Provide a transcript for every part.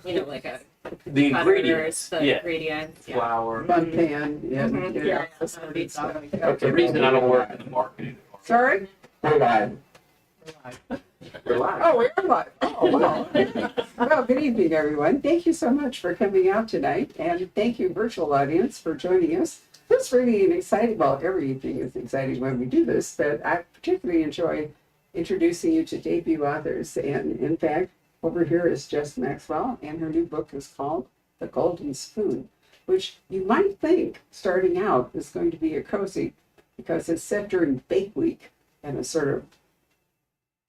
like The ingredients. the Yeah. ingredients. Yeah. Flour. Bun pan, yeah. Mhm. you know, Yeah, this sort of stuff. That's the reason I don't work in the marketing department. Sorry? We're live. We're live. Oh, we're live. Oh, wow. Well, good evening, everyone. Thank you so much for coming out tonight, and thank you, virtual audience, for joining us. It's really an exciting, well, every evening is exciting when we do this, but I particularly enjoy introducing you to debut authors. And in fact, over here is Jessa Maxwell, and her new book is called The Golden Spoon, which you might think, starting out, is going to be a cozy, because it's set during Bake Week in a sort of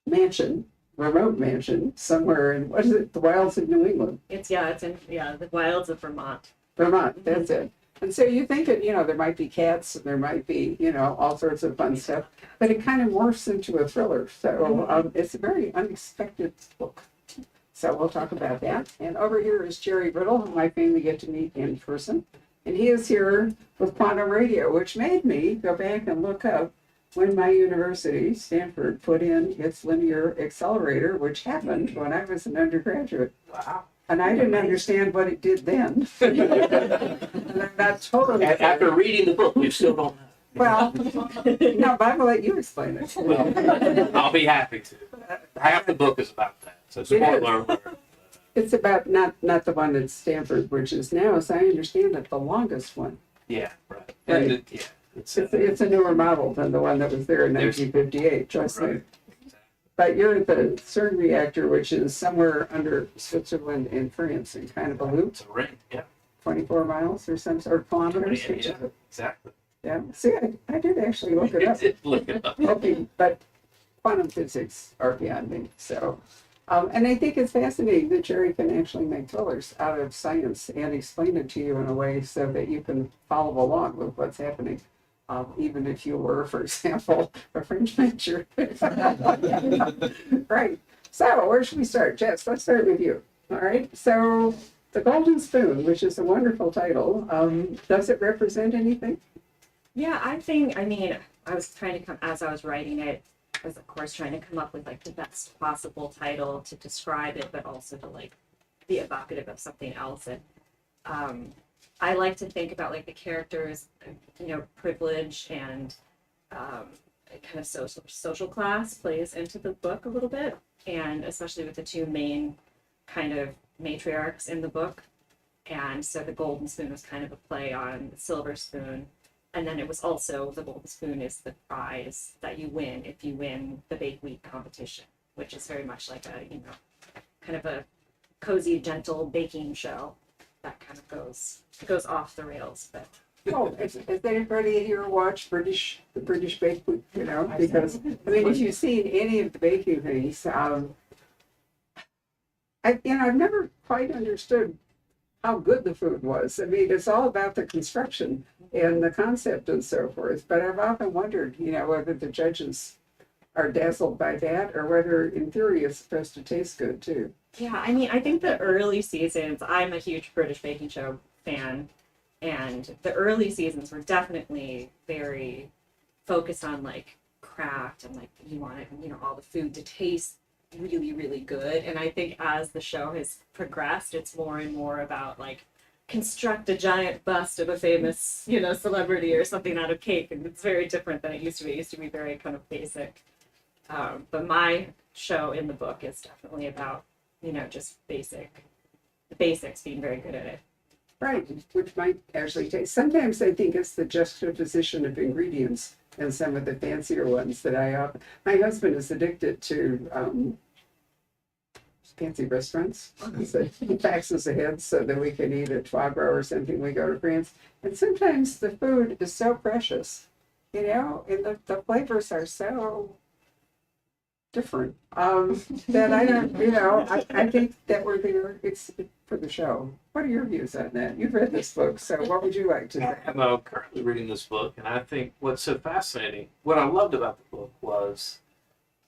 mansion, remote mansion, somewhere in, what is it, the wilds of New England? It's in the wilds of Vermont. Vermont, that's it. And so you think that, there might be cats and there might be, all sorts of fun stuff, but it kind of morphs into a thriller. So it's a very unexpected book. So we'll talk about that. And over here is Jerry Riddle, whom I finally get to meet in person. And he is here with Quantum Radio, which made me go back and look up when my university, Stanford, put in its linear accelerator, which happened when I was an undergraduate. Wow. And I didn't understand what it did then. And I'm not totally. After reading the book, we still don't know. Well, no, but I'm gonna let you explain it. Well, I'll be happy to. Half the book is about that. So spoiler alert. It's about not the one at Stanford, which is now, as I understand it, the longest one. Yeah, right. Right. And yeah, it's It's a newer model than the one that was there in 1958, trust me. right. But you're at the CERN reactor, which is somewhere under Switzerland and France in kind of a loop, It's a ring. Yeah. 24 miles or some sort of kilometers. Yeah, exactly. Yeah. See, I did actually look it up. Look it up. Okay, but quantum physics are beyond me. So, and I think it's fascinating that Jerry can actually make thrillers out of science and explain it to you in a way so that you can follow along with what's happening. Even if you were, for example, a French major. Right. So where should we start? Jess, let's start with you. All right. So The Golden Spoon, which is a wonderful title, does it represent anything? Yeah, I was trying to come, as I was writing it, I was of course trying to come up with like the best possible title to describe it, but also to like be evocative of something else. And I like to think about like the characters, privilege and kind of social class plays into the book a little bit, and especially with the two main kind of matriarchs in the book. And so the golden spoon was kind of a play on the silver spoon. And then it was also, the golden spoon is the prize that you win if you win the Bake Week competition, which is very much like a, kind of a cozy, gentle baking show that kind of goes off the rails. But Oh, has anybody here watched the British Bake Week, because, if you've seen any of the baking things, I've never quite understood how good the food was. It's all about the construction and the concept and so forth, but I've often wondered, whether the judges are dazzled by that or whether, in theory, it's supposed to taste good, too. yeah, I think the early seasons, I'm a huge British baking show fan, and the early seasons were definitely very focused on like craft and like you wanted, all the food to taste really, really good. And I think as the show has progressed, it's more and more about like construct a giant bust of a famous, celebrity or something out of cake. And it's very different than it used to be. It used to be very kind of basic. But my show in the book is definitely about, just the basics, being very good at it. Right, which might actually taste. Sometimes I think it's the juxtaposition of ingredients and some of the fancier ones that my husband is addicted to fancy restaurants. So he faxes ahead so that we can eat at foie gras or something when we go to France. And sometimes the food is so precious, and the flavors are so different that I don't, I think that we're there. It's for the show. What are your views on that? You've read this book, so what would you like to say? I'm currently reading this book, and I think what's so fascinating, what I loved about the book was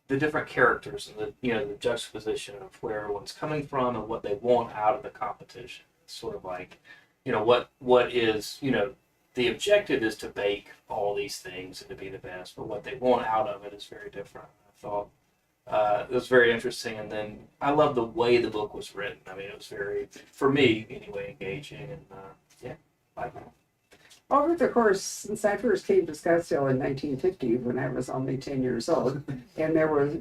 the different characters and the juxtaposition of where everyone's coming from and what they want out of the competition. It's sort of like, what is, the objective is to bake all these things and to be the best, but what they want out of it is very different. I thought it was very interesting. And then I love the way the book was written. I mean, it was very, for me anyway, engaging. And yeah, I like that. Over the course, since I first came to Scottsdale in 1950, when I was only 10 years old, and there were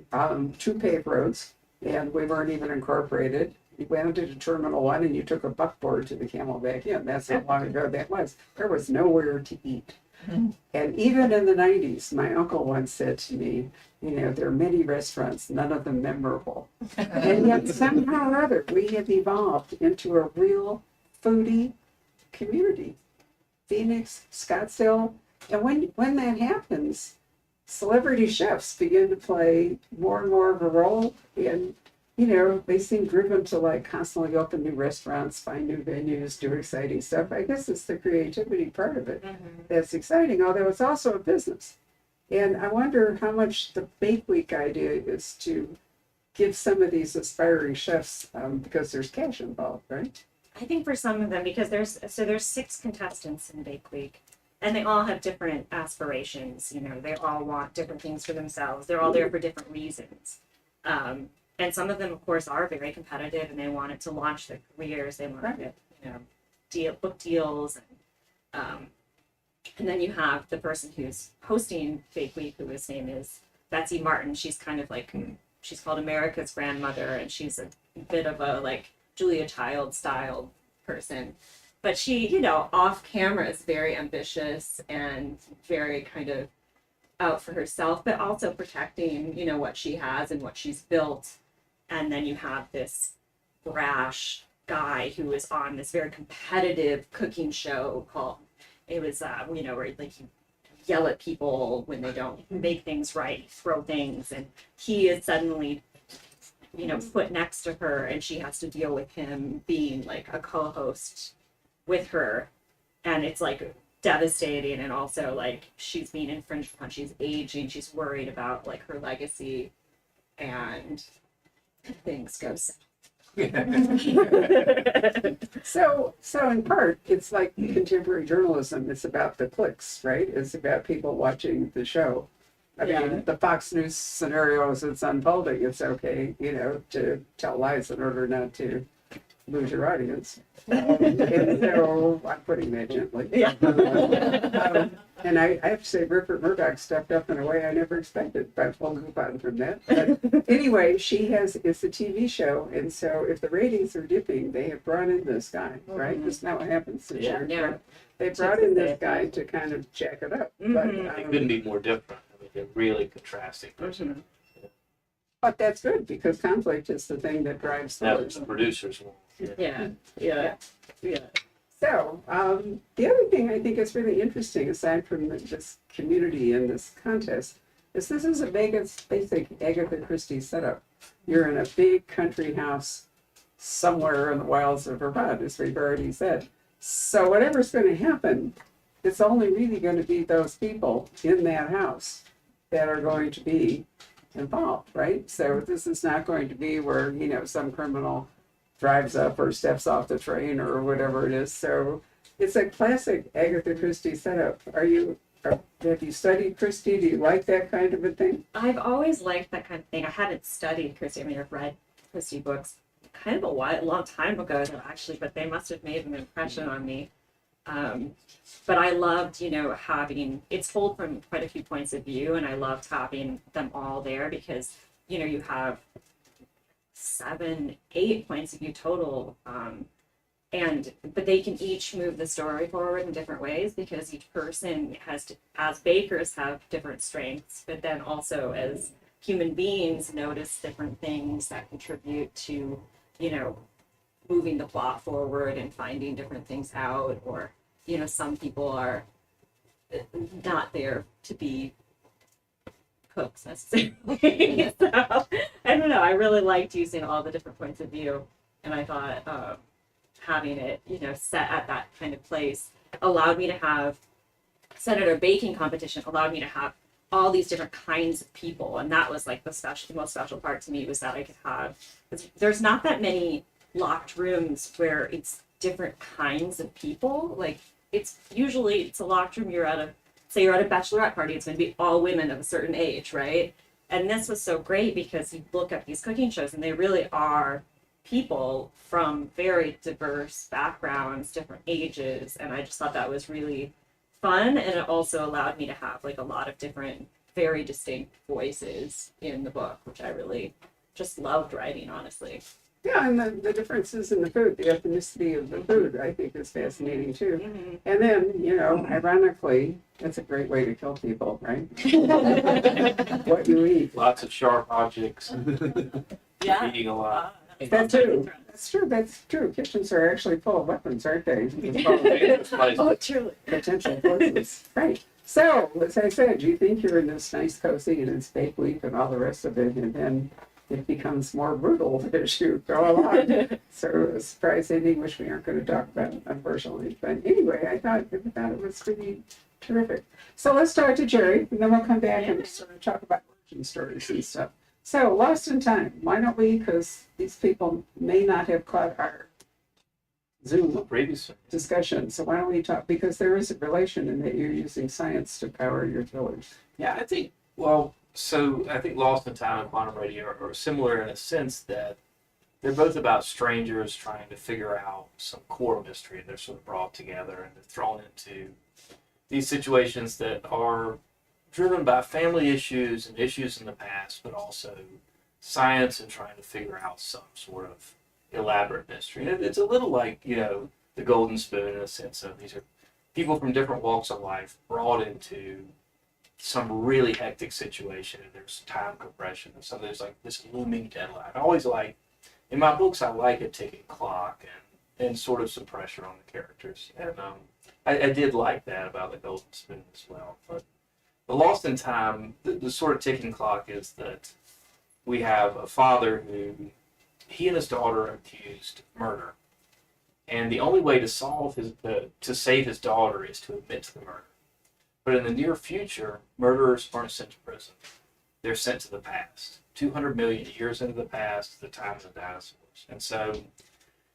2 paved roads, and we weren't even incorporated. You went into Terminal 1 and you took a buckboard to the Camelback Inn. That's how long ago that was. There was nowhere to eat. And even in the 90s, my uncle once said to me, there are many restaurants, none of them memorable. And yet somehow or other, we have evolved into a real foodie community. Phoenix, Scottsdale, and when that happens, celebrity chefs begin to play more and more of a role, and they seem driven to like constantly open new restaurants, find new venues, do exciting stuff. I guess it's the creativity part of it that's exciting, although it's also a business. And I wonder how much the Bake Week idea is to give some of these aspiring chefs, because there's cash involved, right? I think for some of them, because there's 6 contestants in Bake Week, and they all have different aspirations. They all want different things for themselves. They're all there for different reasons. And some of them, of course, are very competitive, and they want it to launch their careers. They want to get, book deals, and then you have the person who's hosting Bake Week, whose name is Betsy Martin. She's kind of like, she's called America's grandmother, and she's a bit of a like Julia Child style person, but she, off camera is very ambitious and very kind of out for herself, but also protecting, what she has and what she's built. And then you have this brash guy who is on this very competitive cooking show called, it was, where like you yell at people when they don't make things right, throw things, and he is suddenly put next to her, and she has to deal with him being like a co-host with her, and it's like devastating. And also like she's being infringed upon, she's aging, she's worried about like her legacy, and things go south. So in part, it's like contemporary journalism. It's about the clicks, right? It's about people watching the show. I mean, the Fox News scenario as it's unfolding, it's okay, to tell lies in order not to lose your audience. And so I'm putting that gently. Yeah. And I have to say, Rupert Murdoch stepped up in a way I never expected, but we'll move on from that. But anyway, it's a TV show, and so if the ratings are dipping, they have brought in this guy, right? Isn't that what happens this year? Yeah. They brought in this guy to kind of jack it up. But, It couldn't be more different. I mean, they're really contrasting person. but that's good, because conflict is the thing that drives That the was the producers want. Yeah. So, the other thing I think is really interesting, aside from this community and this contest, is this is a basic Agatha Christie setup. You're in a big country house somewhere in the wilds of Vermont, as we've already said. So whatever's going to happen, it's only really going to be those people in that house that are going to be involved, right? So this is not going to be where, some criminal drives up or steps off the train or whatever it is. So it's a classic Agatha Christie setup. Have you studied Christie? Do you like that kind of a thing? I've always liked that kind of thing. I haven't studied Christie. I mean, I've read Christie books kind of a long time ago, actually, but they must have made an impression on me. But I loved, having it's told from quite a few points of view, and I loved having them all there because, you have 7, 8 points of view total. But they can each move the story forward in different ways because each person as bakers have different strengths, but then also as human beings notice different things that contribute to, moving the plot forward and finding different things out, or, some people are not there to be cooks necessarily. So I don't know. I really liked using all the different points of view, and I thought having it, set at that kind of place allowed me to have Senator baking competition. Allowed me to have all these different kinds of people, and that was like the most special part to me was that I could have. There's not that many locked rooms where it's different kinds of people. Like it's a locked room. You're at a bachelorette party. It's going to be all women of a certain age, right? And this was so great because you look at these cooking shows and they really are people from very diverse backgrounds, different ages. And I just thought that was really fun. And it also allowed me to have like a lot of different, very distinct voices in the book, which I really just loved writing, honestly. Yeah, and the differences in the food, the ethnicity of the food, I think is fascinating too. Mm-hmm. And then, you know, ironically, that's a great way to kill people, right? What you eat. Lots of sharp objects. Yeah. Eating a lot. That too. That's true. That's true. Kitchens are actually full of weapons, aren't they? Oh, truly. Potential poisons. Right. So, as I said, you think you're in this nice cozy and it's bake week and all the rest of it, and then it becomes more brutal as you go along. So, a surprise ending, which we aren't going to talk about, unfortunately. But anyway, I thought it was pretty terrific. So let's talk to Jerry, and then we'll come back and sort of talk about origin stories and stuff. So, Lost in Time. Why don't we? Because these people may not have caught our Zoom Previously. discussion. So why don't we talk? Because there is a relation in that you're using science to power your thrillers. Yeah, I think, well, so I think Lost in Time and Quantum Radio are similar in a sense that they're both about strangers trying to figure out some core mystery, and they're sort of brought together and they're thrown into these situations that are driven by family issues and issues in the past, but also science and trying to figure out some sort of elaborate mystery. And it's a little like, you know, the Golden Spoon in a sense of these are people from different walks of life brought into some really hectic situation, and there's time compression, and so there's like this looming deadline. I always like, in my books, I like a ticking clock and sort of some pressure on the characters. And I did like that about the Golden Spoon as well. But the Lost in Time, the sort of ticking clock is that we have a father who, he and his daughter are accused of murder. And the only way to to save his daughter is to admit to the murder. But in the near future, murderers aren't sent to prison. They're sent to the past. 200 million years into the past, the time of the dinosaurs. And so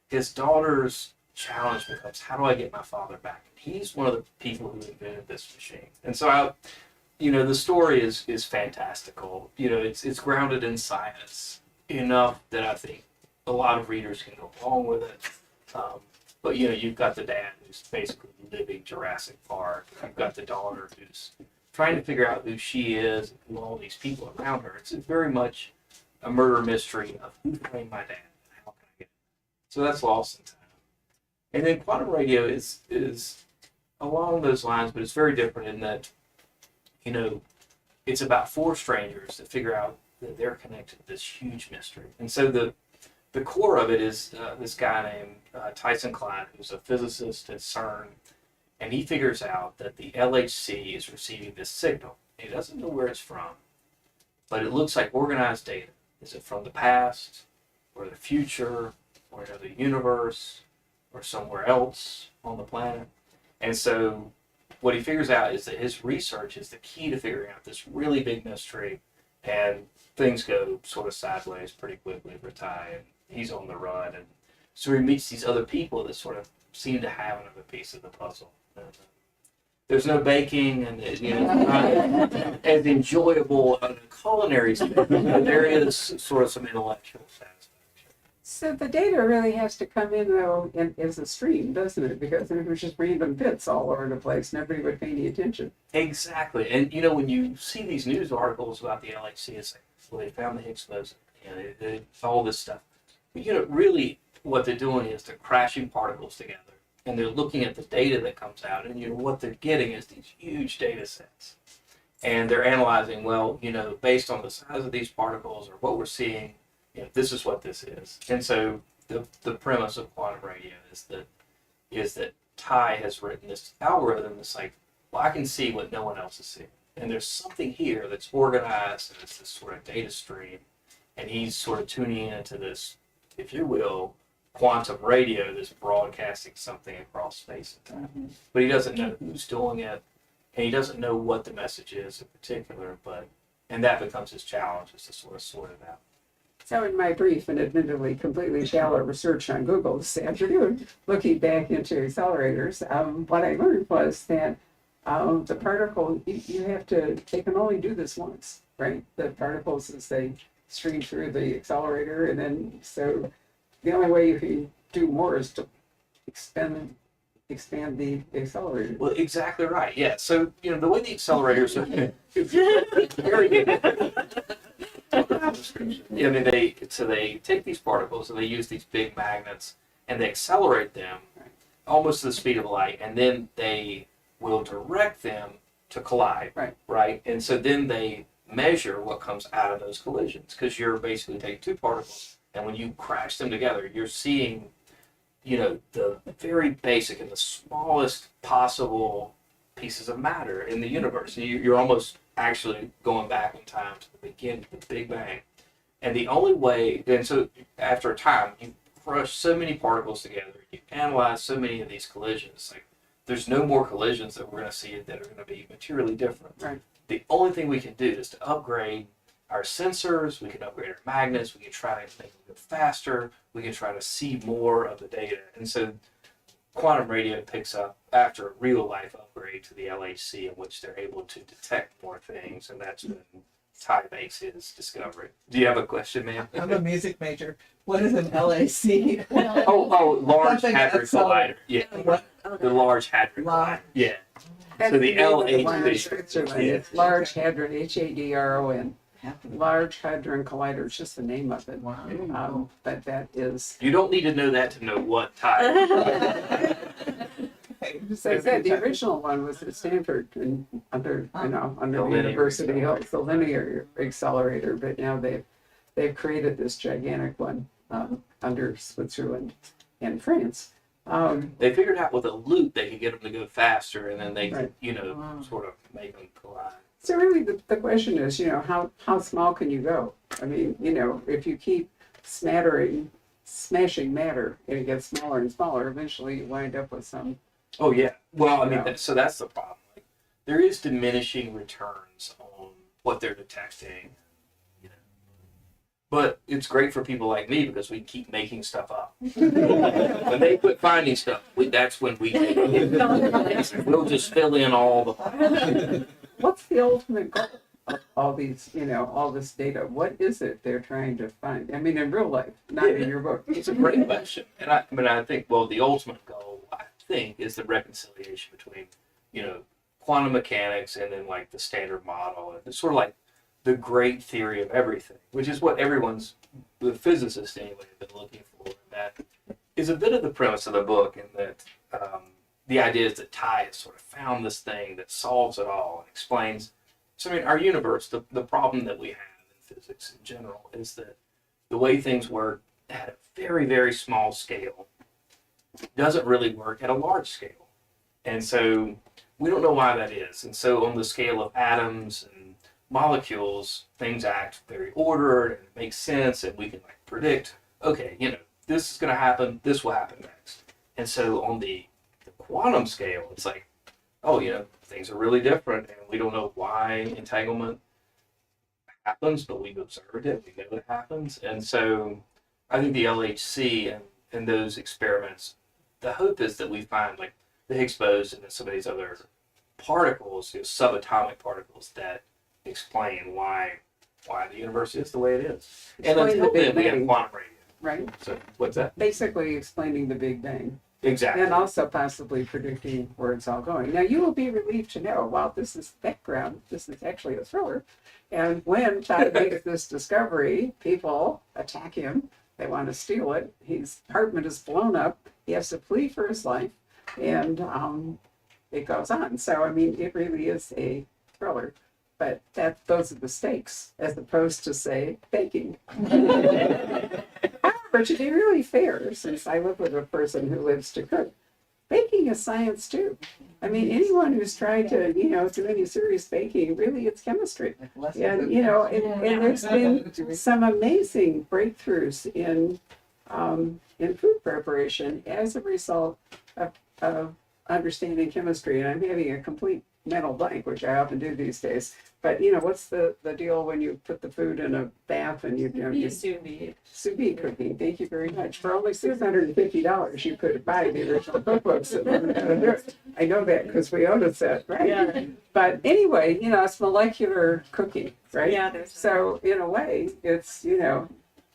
his daughter's challenge becomes, how do I get my father back? He's one of the people who invented this machine. And so the story is fantastical. You know, it's grounded in science enough that I think a lot of readers can go along with it. But, you know, you've got the dad who's basically living Jurassic Park. You've got the daughter who's trying to figure out who she is and who all these people around her. It's very much a murder mystery of who framed my dad and how can I get it. So that's Lost in Time. And then Quantum Radio is along those lines, but it's very different in that, you know, it's about four strangers that figure out that they're connected to this huge mystery. And so the core of it is this guy named Tyson Klein, who's a physicist at CERN, and he figures out that the LHC is receiving this signal. He doesn't know where it's from, but it looks like organized data. Is it from the past, or the future, or another universe, or somewhere else on the planet? And so what he figures out is that his research is the key to figuring out this really big mystery, and things go sort of sideways pretty quickly for Ty, and he's on the run, and so he meets these other people that sort of seem to have another piece of the puzzle. And, there's no baking, and it's not as enjoyable on a culinary standpoint, but there is sort of some intellectual satisfaction. So the data really has to come in, though, as a stream, doesn't it? Because if it was just random bits all over the place, nobody would pay any attention. Exactly. And, you know, when you see these news articles about the LHC, it's like, well, they found the Higgs boson, you know, they all this stuff. But, you know, really what they're doing is they're crashing particles together, and they're looking at the data that comes out, and, you know, what they're getting is these huge data sets. And they're analyzing, well, you know, based on the size of these particles or what we're seeing, you know, this is what this is. And so the premise of Quantum Radio is that Ty has written this algorithm that's like, well, I can see what no one else is seeing. And there's something here that's organized, and it's this sort of data stream. And he's sort of tuning into this, if you will, quantum radio that's broadcasting something across space and time. But he doesn't know who's doing it, and he doesn't know what the message is in particular, and that becomes his challenge, is to sort of sort it out. So in my brief and admittedly completely shallow research on Google this afternoon, looking back into accelerators, what I learned was that the particle, they can only do this once. right? The particles as they stream through the accelerator, and then so the only way you can do more is to expand the accelerator. Well, exactly right. Yeah. So the way the accelerators are very good. Yeah, I mean they take these particles and they use these big magnets and they accelerate them almost to the speed of light, and then they will direct them to collide. Right. Right. And so then they measure what comes out of those collisions, because you're basically taking two particles, and when you crash them together, you're seeing the very basic and the smallest possible pieces of matter in the universe. You're almost actually going back in time to the beginning, the Big Bang. And the only way, and so after a time, you crush so many particles together, you analyze so many of these collisions, like there's no more collisions that we're going to see that are going to be materially different. Right. The only thing we can do is to upgrade our sensors, we can upgrade our magnets, we can try to make them go faster, we can try to see more of the data. And so quantum radio picks up after a real life upgrade to the LHC, in which they're able to detect more things, and that's when Ty makes his discovery. Do you have a question, ma'am? I'm a music major. What is an LAC? Large Something Hadron Collider. Yeah, What? the Large Hadron Collider. Yeah. That's So the name of the one in LHC. Switzerland. Yeah. It's Large Hadron, Hadron. Large Hadron Collider, it's just the name of it. Wow. But that is, You don't need to know that to know what Ty. as I said, the original one was at Stanford and under The the linear university, it's the linear accelerator, but now they've created this gigantic one under Switzerland and France. They figured out with a loop they could get them to go faster, and then they could, Right. sort of make them collide. So really the question is, how small can you go? I mean, if you keep smashing matter, and it gets smaller and smaller, eventually you wind up with some. Oh yeah. Well, I mean, Yeah. so that's the problem. Like, there is diminishing returns on what they're detecting, but it's great for people like me because we keep making stuff up. When they quit finding stuff, that's when we take it. We'll just fill in all the. What's the ultimate goal of all these, all this data? What is it they're trying to find? I mean, in real life, not in your book. It's a great question, and I think the ultimate goal, I think, is the reconciliation between quantum mechanics and then like the standard model, and it's sort of like the great theory of everything, which is what the physicists anyway have been looking for. And that is a bit of the premise of the book, and that the idea is that Ty has sort of found this thing that solves it all and explains. So I mean, our universe, the problem that we have in physics in general is that the way things work at a very, very small scale doesn't really work at a large scale. And so we don't know why that is. And so on the scale of atoms and molecules, things act very ordered and it makes sense, and we can predict, okay, this is going to happen, this will happen next. And so on the quantum scale, it's like, things are really different, and we don't know why entanglement happens, but we've observed it, we know it happens. And so I think the LHC and those experiments, the hope is that we find like the Higgs boson and some of these other particles, subatomic particles, that explain why the universe is the way it is. And Explain until the Big then, we have Bang. quantum radio. Right? So what's that? Basically explaining the Big Bang. Exactly. And also possibly predicting where it's all going. Now, you will be relieved to know, while this is background, this is actually a thriller. And when Todd makes this discovery, people attack him. They want to steal it. His apartment is blown up. He has to flee for his life. And it goes on. So, I mean, it really is a thriller. But those are the stakes, as opposed to, say, baking. However, to be really fair, since I live with a person who lives to cook, baking is science too. I mean, anyone who's tried to, do any serious baking, really, it's chemistry. And, and there's been some amazing breakthroughs in food preparation as a result of understanding chemistry. And I'm having a complete mental blank, which I often do these days. But what's the deal when you put the food in a bath and you Sous vide. sous vide cooking? Thank you very much. For only $650, you could buy the original cookbooks and learn how to do it. I know that because we own a set, right? Yeah. But anyway, it's molecular cooking, right? Yeah, there's So in a way, it's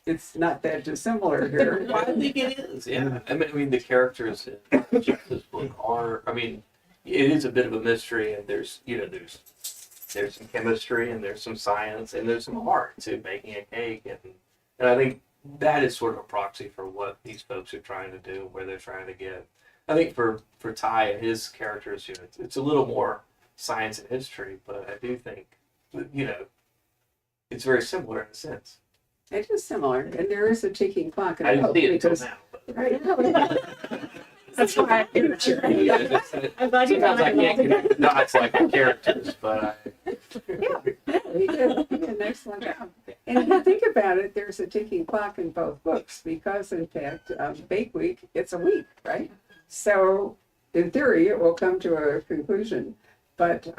it's not that dissimilar here. Well, I think it is. Yeah. I mean, the characters in this book are. I mean, it is a bit of a mystery, and there's some chemistry, and there's some science, and there's some art to making a cake, and I think that is sort of a proxy for what these folks are trying to do, where they're trying to get. I think for Ty and his characters, it's a little more science and history, but I do think, it's very similar in a sense. It is similar, and there is a ticking clock. I didn't see it until because, now. But. right? That's why I do it. I'm glad you Sometimes I found can't connect the dots like the characters, but He did an excellent job. And if you think about it, there's a ticking clock in both books because, in fact, Bake Week, it's a week, right? So, in theory, it will come to a conclusion. But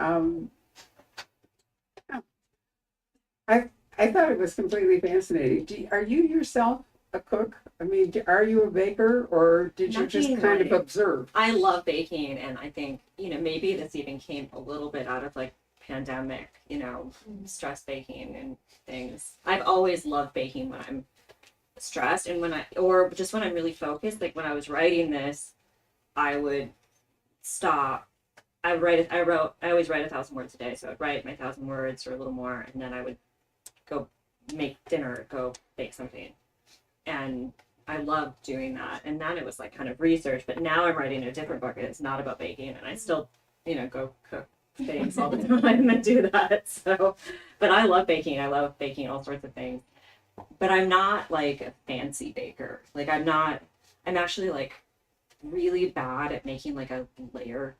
I thought it was completely fascinating. Are you yourself a cook? I mean, are you a baker, or did you just Nothing kind of like- observe? I love baking, and I think, maybe this even came a little bit out of like pandemic, stress baking and things. I've always loved baking when I'm stressed and or just when I'm really focused. Like when I was writing this, I would stop. I always write 1,000 words a day. So I'd write my 1,000 words or a little more, and then I would go make dinner, go bake something. And I loved doing that. And then it was like kind of research, but now I'm writing a different book and it's not about baking, and I still, go cook things all the time and do that. So, but I love baking. I love baking all sorts of things. But I'm not like a fancy baker. Like I'm actually like really bad at making like a layer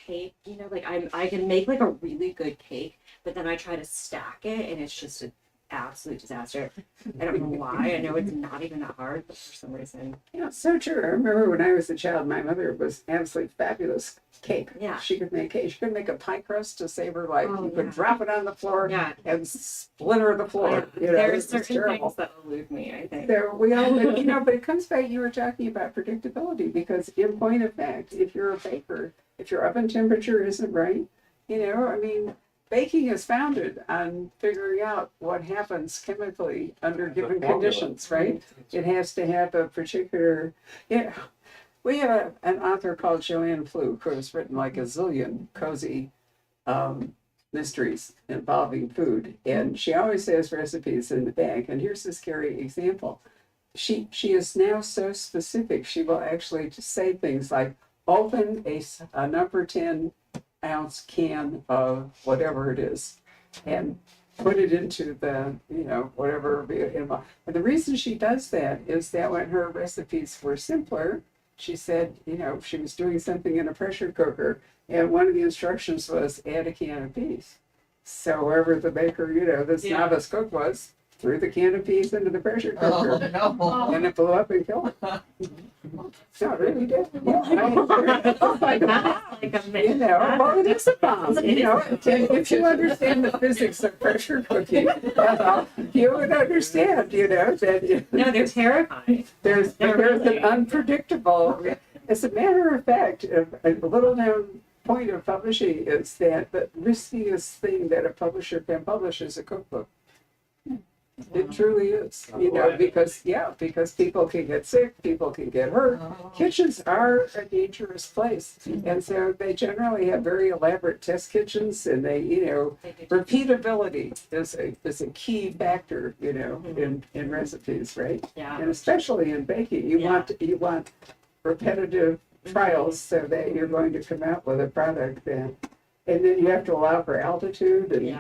cake. Like I can make like a really good cake, but then I try to stack it and it's just an absolute disaster. I don't know why. I know it's not even that hard, but for some reason. So true. I remember when I was a child, my mother was absolutely fabulous cake. Yeah. She could make cake. She could make a pie crust to save her life. Oh, You could yeah. drop it on the floor Yeah. and splinter the floor. There are it was certain terrible. things that elude me, I think. So we all, but it comes back, you were talking about predictability, because in point of fact, if you're a baker, if your oven temperature isn't right, I mean, baking is founded on figuring out what happens chemically under given conditions, right? It has to have a particular, we have an author called Joanne Fluke who has written like a zillion cozy mysteries involving food, and she always has recipes in the bag. And here's a scary example. She is now so specific, she will actually just say things like, open a number 10 ounce can of whatever it is and put it into the, whatever. And the reason she does that is that when her recipes were simpler, she said, she was doing something in a pressure cooker, and one of the instructions was add a can of peas. So wherever the baker, this novice cook was, threw the can of peas into the pressure cooker, no. and it blew up and killed it. So it really did. Oh my God. Like a Well, it is a bomb. It is. And if you understand the physics of pressure cooking, you would understand, that No, they're terrifying. there's really. an unpredictable. As a matter of fact, a little known point of publishing is that the riskiest thing that a publisher can publish is a cookbook. It truly is, because people can get sick, people can get hurt. Kitchens are a dangerous place, and so they generally have very elaborate test kitchens, and they, repeatability is a key factor, in recipes, right? Yeah. And especially in baking, you want repetitive trials so that you're going to come out with a product that, and then you have to allow for altitude and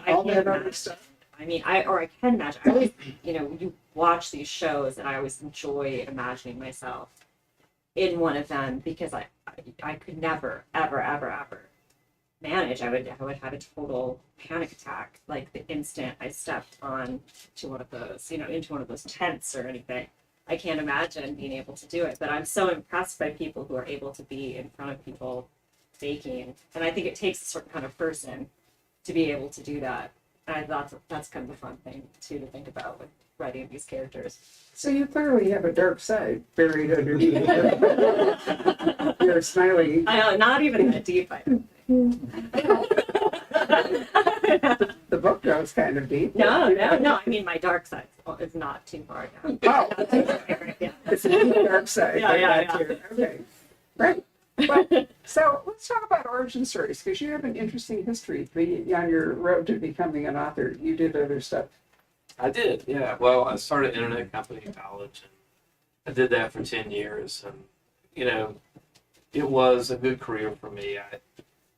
all that other stuff. I mean, I can imagine. I always, you watch these shows, and I always enjoy imagining myself in one of them because I could never, ever, ever, ever manage. I would have a total panic attack like the instant I stepped on to one of those, into one of those tents or anything. I can't imagine being able to do it, but I'm so impressed by people who are able to be in front of people baking. And I think it takes a certain kind of person to be able to do that. And I thought that's kind of a fun thing too to think about with writing these characters. So you clearly have a dark side buried underneath your smiling. I know, not even that deep. I don't think. The book goes kind of deep. No. I mean, my dark side is not too far down. Oh, Yeah. it's a deep dark side. Yeah. Back here. Okay, right. Well, so let's talk about origin stories, because you have an interesting history on your road to becoming an author. You did other stuff. I did, yeah. Well, I started an internet company in college, and I did that for 10 years, and it was a good career for me.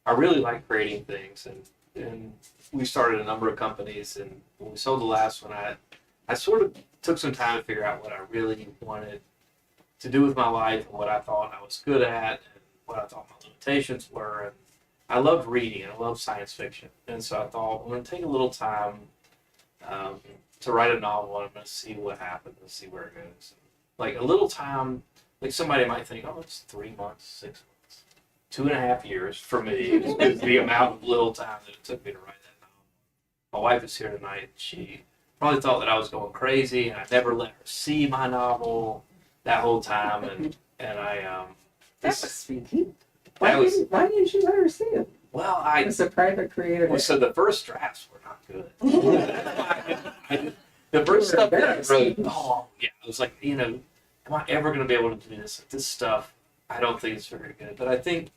I really like creating things, and we started a number of companies, and when we sold the last one, I sort of took some time to figure out what I really wanted to do with my life and what I thought I was good at and what I thought my limitations were. And I loved reading and I loved science fiction, and so I thought I'm going to take a little time to write a novel, and I'm going to see what happens and see where it goes. Like a little time, like somebody might think, oh, it's 3 months, 6 months, 2.5 years for me. Is the amount of little time that it took me to write that novel. My wife is here tonight. She probably thought that I was going crazy, and I never let her see my novel that whole time. And I That was sweet. That was- Why didn't you let her see it? well, It's a private creative. so the first drafts were not good. The first stuff that I wrote, oh yeah, I was like, am I ever going to be able to do this? This stuff, I don't think it's very good. But I think,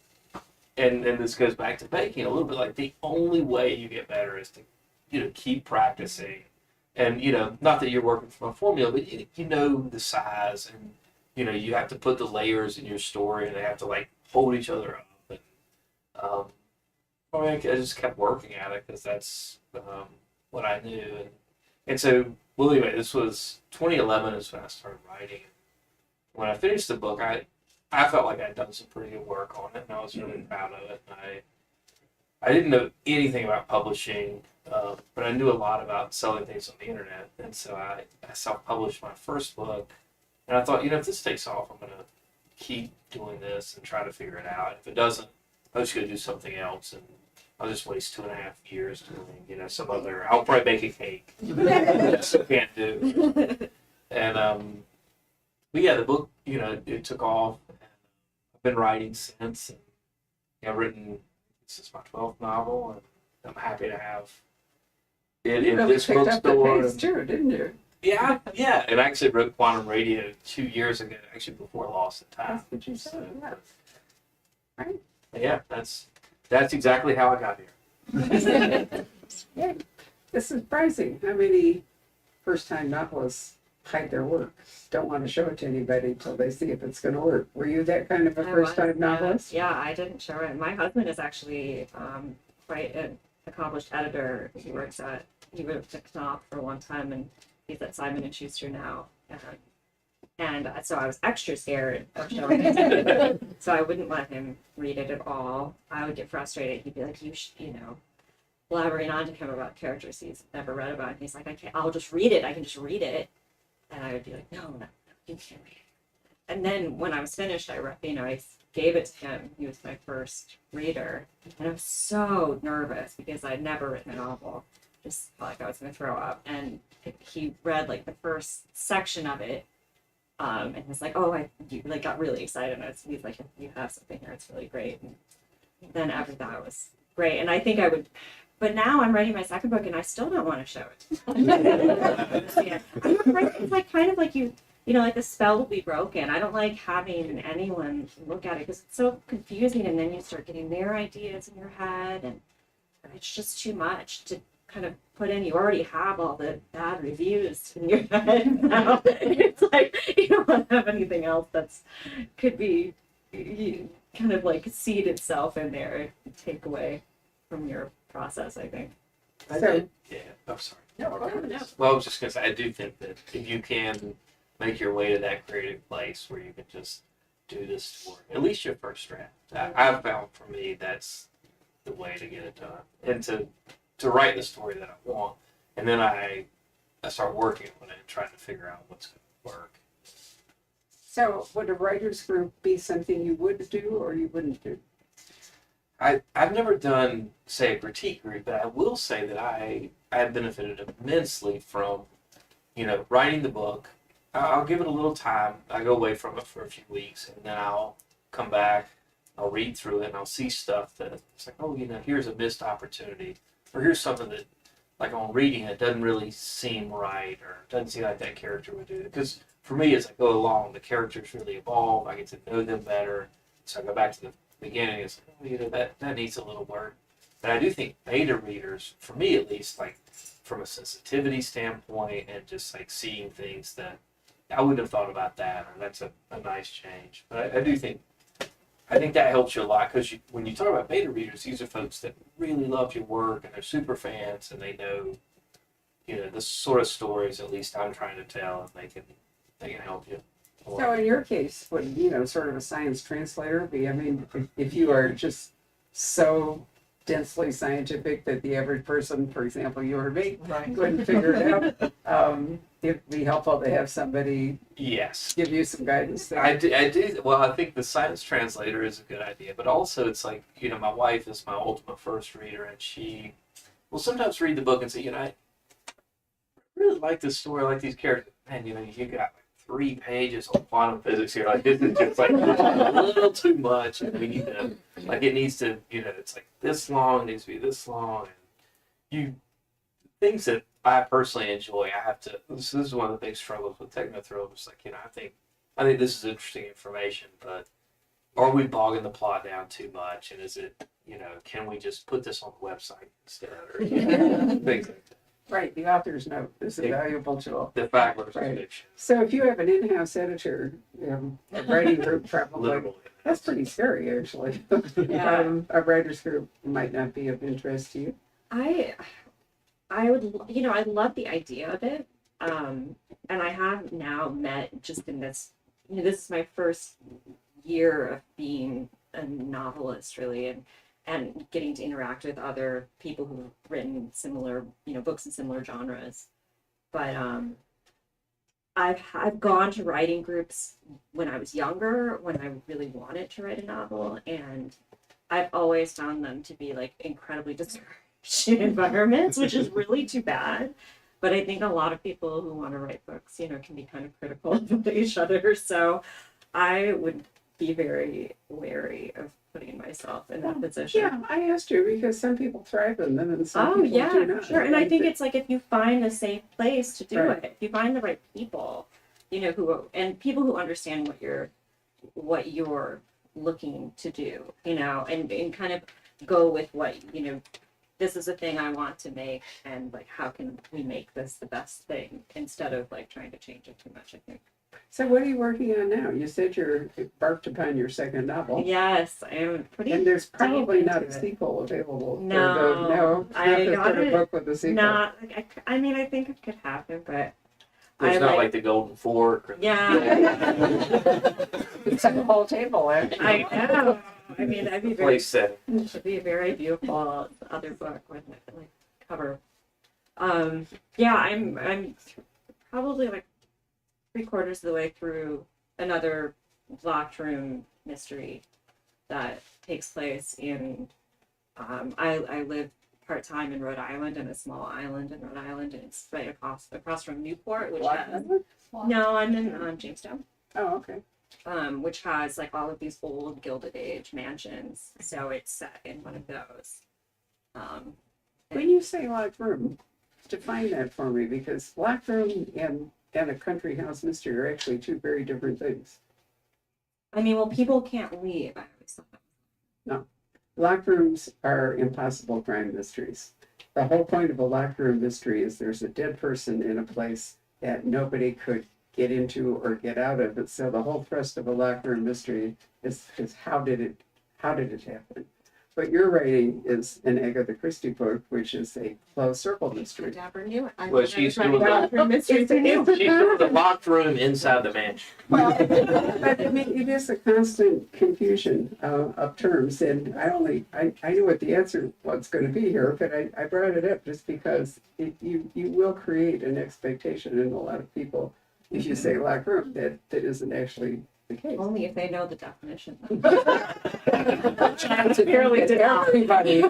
and this goes back to baking a little bit. Like the only way you get better is to, keep practicing, and not that you're working from a formula, but you know the size, and you have to put the layers in your story, and they have to like hold each other up. And I just kept working at it because that's what I knew, and so. Well, anyway, this was 2011 is when I started writing. When I finished the book, I felt like I'd done some pretty good work on it, and I was really proud of it. And I didn't know anything about publishing, but I knew a lot about selling things on the internet. And so I self-published my first book, and I thought, if this takes off, I'm going to keep doing this and try to figure it out. If it doesn't, I'm just going to do something else, and I'll just waste 2.5 years doing, some other. I'll probably bake a cake. I still can't do. And but yeah, the book, it took off. And I've been writing since. And I've written. This is my 12th novel, and I'm happy to have it You in really this picked up the bookstore. pace too, didn't you? Yeah. And I actually wrote Quantum Radio 2 years ago, actually before Lost in Time. That's what you said. So, Yeah. Right. yeah, that's exactly how I got here. Yeah. It's surprising how many first-time novelists hide their work, don't want to show it to anybody until they see if it's going to work. Were you that kind of a I was, first-time novelist? Yeah, I didn't show it. My husband is actually quite an accomplished editor. He worked at Knopf for one time, and he's at Simon and Schuster now. And so I was extra scared of showing it. So I wouldn't let him read it at all. I would get frustrated. He'd be like, blabbering on to him about characters he's never read about. And he's like, I'll just read it. I can just read it. And I would be like, no, you can't read it. And then when I was finished, I gave it to him. He was my first reader. And I was so nervous because I'd never written a novel. Just felt like I was going to throw up. And he read like the first section of it. And was like, you got really excited. And he's like, you have something here. It's really great. And then after that it was great. And I think I would, but now I'm writing my second book and I still don't want to show it. Yeah. I'm afraid it's like kind of like like the spell will be broken. I don't like having anyone look at it because it's so confusing. And then you start getting their ideas in your head and it's just too much to kind of put in. You already have all the bad reviews in your head now. It's like you don't want to have anything else that's could be kind of like seed itself in there, take away from your process, I think. So, Yeah. I'm sorry. no, go ahead. No. Well, I was just gonna say, I do think that if you can make your way to that creative place where you can just do this for at least your first draft, I've found for me that's the way to get it done, and to write the story that I want, and then I start working on it and trying to figure out what's going to work. So would a writer's group be something you would do or you wouldn't do? I've never done, say, a critique group, but I will say that I have benefited immensely from, writing the book. I'll give it a little time. I go away from it for a few weeks, and then I'll come back. I'll read through it, and I'll see stuff that it's like, oh, here's a missed opportunity, or here's something that, like, on reading it, doesn't really seem right, or doesn't seem like that character would do it. Because for me, as I go along, the characters really evolve. I get to know them better. So I go back to the beginning. It's like, oh, that needs a little work. But I do think beta readers, for me at least, like from a sensitivity standpoint, and just like seeing things that I wouldn't have thought about that, or that's a nice change. But I think that helps you a lot, because when you talk about beta readers, these are folks that really love your work and they're super fans, and they know, the sort of stories at least I'm trying to tell, and they can help you. So in your case, would, sort of a science translator be? I mean, if you are just so densely scientific that the average person, for example, you or me, Right. couldn't figure it out, it'd be helpful to have somebody Yes. give you some guidance there. I do. Well, I think the science translator is a good idea, but also it's like, my wife is my ultimate first reader, and she will sometimes read the book and say, I really like this story, I like these characters. Man, you got like 3 pages on quantum physics here. Like, this is just like a little too much, and we need to, like, it needs to, it's like this long, it needs to be this long. And things that I personally enjoy, I have to, this is one of the big struggles with techno-thrillers. Like, I think this is interesting information, but are we bogging the plot down too much? And is it, can we just put this on the website instead? Or, things like that. Right, the author's note is a valuable tool. The fact versus Right. fiction. So if you have an in-house editor, a writing group probably, Literally. that's pretty scary, actually. Yeah. A writer's group might not be of interest to you. I would, I love the idea of it. And I have now met just in this, this is my first year of being a novelist, really, and getting to interact with other people who've written similar, books in similar genres. But I've gone to writing groups when I was younger, when I really wanted to write a novel, and I've always found them to be like incredibly discouraging environments, which is really too bad. But I think a lot of people who want to write books, can be kind of critical of each other. So I would be very wary of putting myself in that position. Yeah, I asked you because some people thrive in them and some Oh people yeah, do not. sure. And I think it's like if you find a safe place to do Right. it, if you find the right people, and people who understand what you're looking to do, and kind of go with what, this is a thing I want to make, and like how can we make this the best thing instead of like trying to change it too much, I think. So what are you working on now? You said you're embarked upon your second novel. Yes, I am pretty. And there's probably deep not a into it. sequel available. No, No, I not the got third it. book with a sequel. Not. I mean, I think it could happen, but There's I not like the Golden Fork. Or yeah. It's like a whole table, actually. I know. I mean, that'd be very. place setting. It should be a very beautiful other book with like cover. Yeah, I'm probably like 3/4 of the way through another locked room mystery that takes place in. I live part-time in Rhode Island, in a small island in Rhode Island, and it's right across from Newport, which has, no, I'm in Jamestown. Oh, okay. Which has like all of these old Gilded Age mansions. So it's set in one of those. When you say locked room, define that for me, because locked room and a country house mystery are actually two very different things. I mean, well, people can't leave. I always thought that. Locked rooms are impossible crime mysteries. The whole point of a locked room mystery is there's a dead person in a place that nobody could get into or get out of. And so the whole thrust of a locked room mystery is how did it happen? What you're writing is an Agatha Christie book, which is a closed circle mystery. Never knew it. Well, she's doing mysteries. Who knew? She's doing the locked room inside the mansion. Well, but I mean, it is a constant confusion of terms, and I knew what the answer was going to be here, but I brought it up just because you will create an expectation in a lot of people if you say locked room that isn't actually the case. Only if they know the definition. Apparently did not. everybody,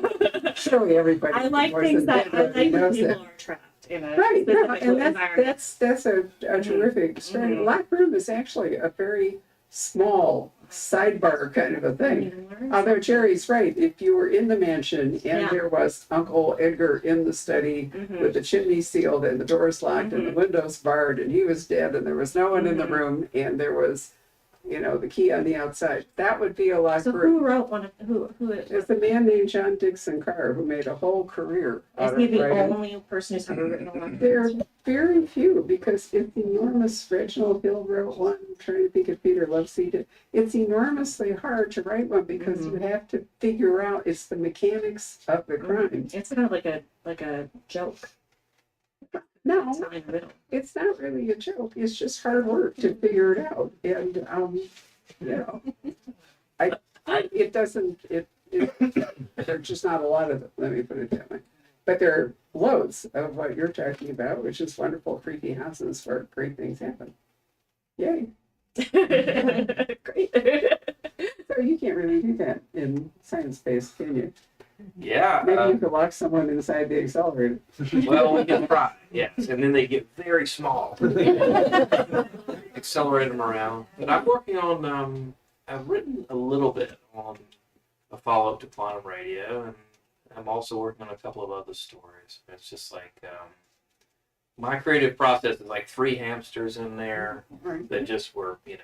surely everybody. I like more things than that I everybody like when knows people that. are trapped in a Right, no, specific and environment. that's a terrific story. Mhm. Locker room is actually a very small sidebar kind of a thing. Although Jerry's right, if you were in the mansion and Yeah. there was Uncle Edgar in the study Mhm. with the chimney sealed and the doors locked and the windows barred and he was dead and there was no one in the Mhm. room and there was, the key on the outside, that would be a locker So room. who wrote one of who There's a man named John Dixon Carr who made a whole career is out he of the writing. only person who's ever written a lot? There are very few because it's enormous. Reginald Hill wrote one. I'm trying to think if Peter Lovesey did. It's enormously hard to write one because you have to figure out it's the mechanics of the crime. It's kind of like a joke. No, It's not in the middle. it's not really a joke. It's just hard work to figure it out. And it doesn't. There's just not a lot of them. Let me put it that way. But there are loads of what you're talking about, which is wonderful, creepy houses where great things happen. Yay. Great. So you can't really do that in science space, can you? Yeah. Maybe you could lock someone inside the accelerator. Well, we can try, yes. And then they get very small. Accelerate them around. But I'm working on, I've written a little bit on a follow-up to Quantum Radio, and I'm also working on a couple of other stories. It's just like, my creative process is like 3 hamsters in there Right. that just were, running.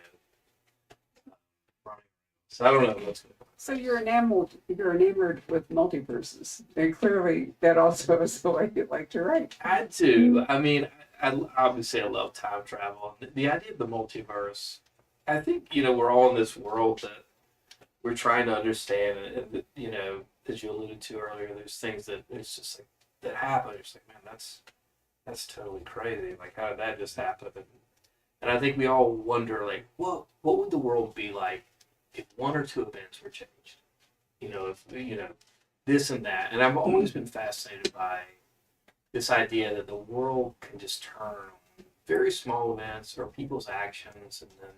So I don't know what's going to So you're enamored with multiverses. And clearly that also is the way you like to write. I do. I mean, I obviously I love time travel. The idea of the multiverse, I think, we're all in this world that we're trying to understand. And as you alluded to earlier, there's things that it's just like that happen. It's like, man, that's totally crazy. Like, how did that just happen? And I think we all wonder, like, what would the world be like if 1 or 2 events were changed? If this and that. And I've always been fascinated by this idea that the world can just turn on very small events or people's actions, and then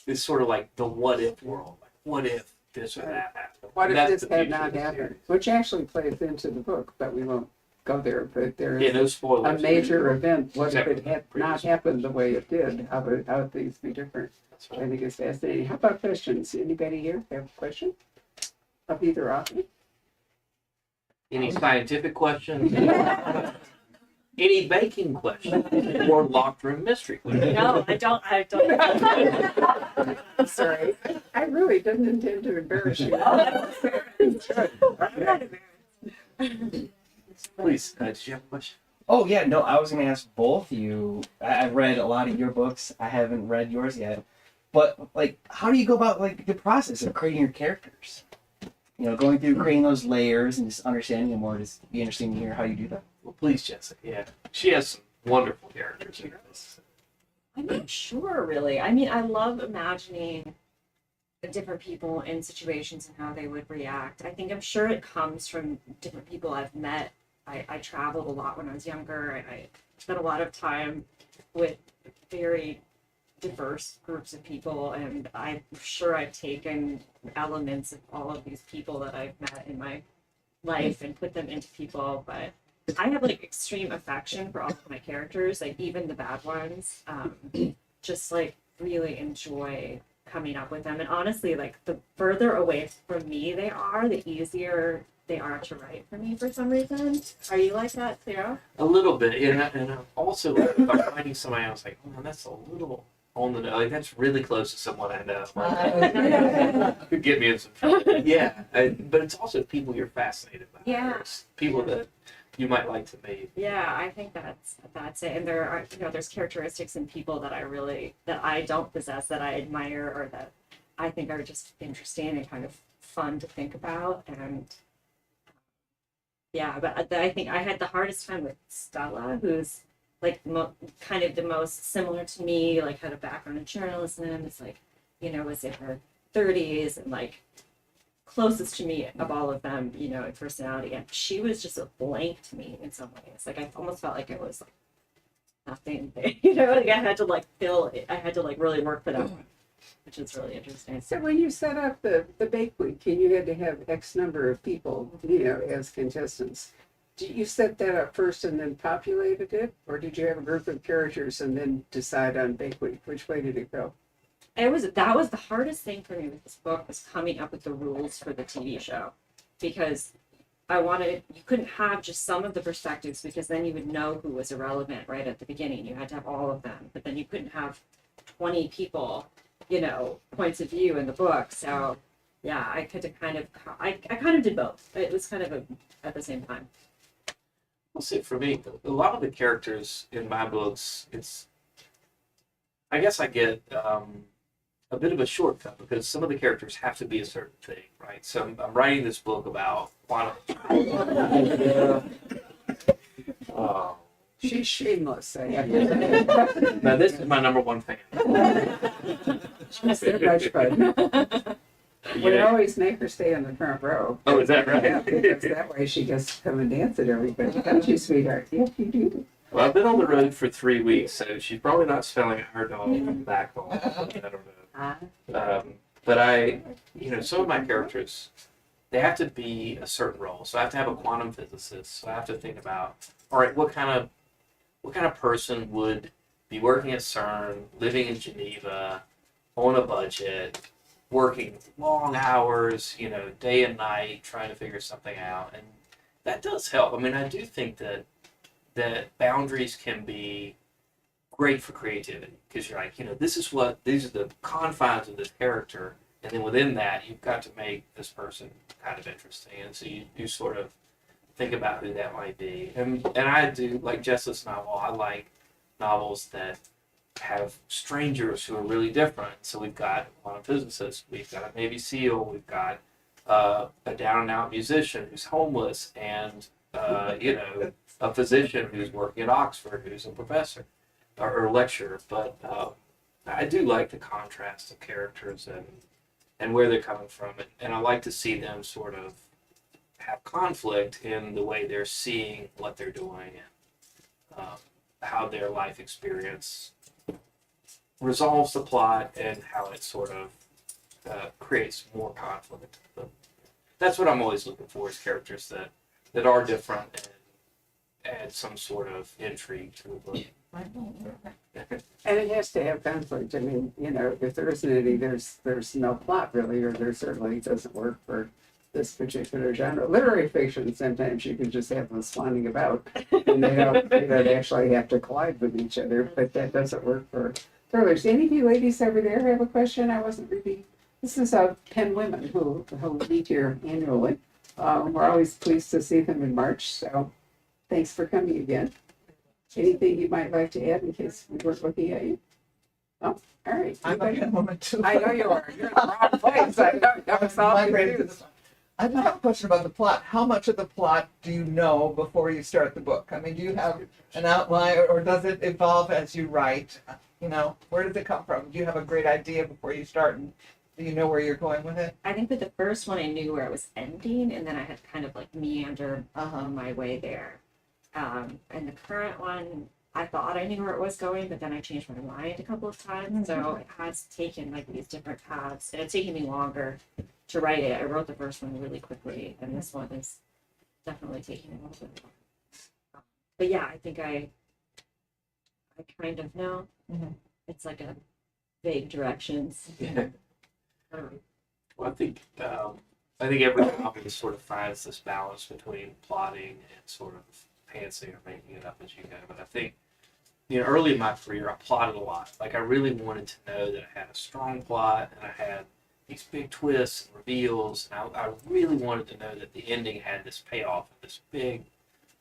it's sort of like the what if world. Like, what if this or that happened? What And if that's this the had beauty of not the happened? series. Which actually plays into the book, but we won't go there. But there Yeah, is no spoilers. a major event. What if Except it for had the not previous happened the way it did? How would things be different? That's I right. think it's fascinating. How about questions? Anybody here have a question of either author? Any scientific questions? Any baking questions? Or locked room mystery questions? No, I don't. I'm sorry. I really didn't intend to embarrass you. Please, did you have a question? Oh yeah, no, I was gonna ask both of you. I've read a lot of your books. I haven't read yours yet. But like, how do you go about like the process of creating your characters? Going through creating those layers and just understanding them more. Just be interesting to hear how you do that. Well, please, Jessica. Yeah, she has some wonderful characters in this. I'm not sure, really. I mean, I love imagining different people in situations and how they would react. I'm sure it comes from different people I've met. I traveled a lot when I was younger. I spent a lot of time with very diverse groups of people, and I'm sure I've taken elements of all of these people that I've met in my life and put them into people. But I have like extreme affection for all of my characters, like even the bad ones. Just like really enjoy coming up with them. And honestly, like the further away from me they are, the easier they are to write for me for some reason. Are you like that too? A little bit, and also if I'm finding somebody else, like, oh, that's a little on the nose. Like, that's really close to someone I know. Like, could get me in some trouble. Yeah, but it's also people you're fascinated by. Yeah. It's people that you might like to meet. Yeah, I think that's it. And there are, there's characteristics in people that I don't possess, that I admire, or that I think are just interesting and kind of fun to think about. And yeah, but I think I had the hardest time with Stella, who's like kind of the most similar to me, like had a background in journalism. It's like, was in her 30s and like closest to me of all of them, in personality. And she was just a blank to me in some ways. Like I almost felt like it was like nothing. You know, like I had to like fill it. I had to like really work for that one, which is really interesting. So when you set up the bake week and you had to have X number of people, as contestants, did you set that up first and then populated it? Or did you have a group of characters and then decide on bake week? Which way did it go? That was the hardest thing for me with this book, was coming up with the rules for the TV show, because you couldn't have just some of the perspectives, because then you would know who was irrelevant right at the beginning. You had to have all of them, but then you couldn't have 20 people, points of view in the book. So yeah, I kind of did both. It was kind of at the same time. I'll say for me, a lot of the characters in my books, I guess I get a bit of a shortcut, because some of the characters have to be a certain thing, right? So I'm writing this book about quantum. Oh. She's shameless. I have to say. Now this is my number one fan. She's so much fun. We always make her stay in the front row. Oh, is that right? Yeah, because that way she gets to come and dance at everybody. Don't you, sweetheart? Yes, you do. Well, I've been on the road for 3 weeks, so she's probably not smelling at her dog back home. I don't know. But some of my characters, they have to be a certain role. So I have to have a quantum physicist. So I have to think about, all right, what kind of person would be working at CERN, living in Geneva, on a budget, working long hours, day and night, trying to figure something out. And that does help. I mean, I do think that boundaries can be great for creativity, because you're like, these are the confines of this character, and then within that, you've got to make this person kind of interesting, and so you sort of think about who that might be. And I do, like Jessa's novel, I like novels that have strangers who are really different. So we've got a physicist, we've got a Navy SEAL, we've got a down and out musician who's homeless, and a physician who's working at Oxford, who's a professor or lecturer. But I do like the contrast of characters and where they're coming from, and I like to see them sort of have conflict in the way they're seeing what they're doing, and how their life experience resolves the plot, and how it sort of creates more conflict. But that's what I'm always looking for, is characters that are different and add some sort of intrigue to the book. And it has to have conflict. I mean, if there isn't any, there's no plot really, or there certainly doesn't work for this particular genre. Literary fiction, sometimes you can just have them swanning about, and they don't actually have to collide with each other, but that doesn't work for thrillers. Any of you ladies over there have a question? I wasn't reading. This is 10 women who meet here annually. We're always pleased to see them in March, so thanks for coming again. Anything you might like to add in case we weren't looking at you? Oh, all right. I'm a pen woman too. I know you are. You're in the wrong place. I know. It's all Migrated to good the news. front. I just have a question about the plot. How much of the plot do you know before you start the book? I mean, do you have an outline, or does it evolve as you write? Where does it come from? Do you have a great idea before you start, and do you know where you're going with it? I think that the first one I knew where it was ending, and then I had kind of like meandered my way there. And the current one, I thought I knew where it was going, but then I changed my mind a couple of times. So it has taken like these different paths, and it's taken me longer to write it. I wrote the first one really quickly, and this one is definitely taking a little bit longer. But yeah, I think I kind of know. It's like a vague directions. Yeah. Well, I think every novel sort of finds this balance between plotting and sort of pantsing or making it up as you go. But I think, early in my career, I plotted a lot. Like, I really wanted to know that I had a strong plot, and I had these big twists and reveals, and I really wanted to know that the ending had this payoff, this big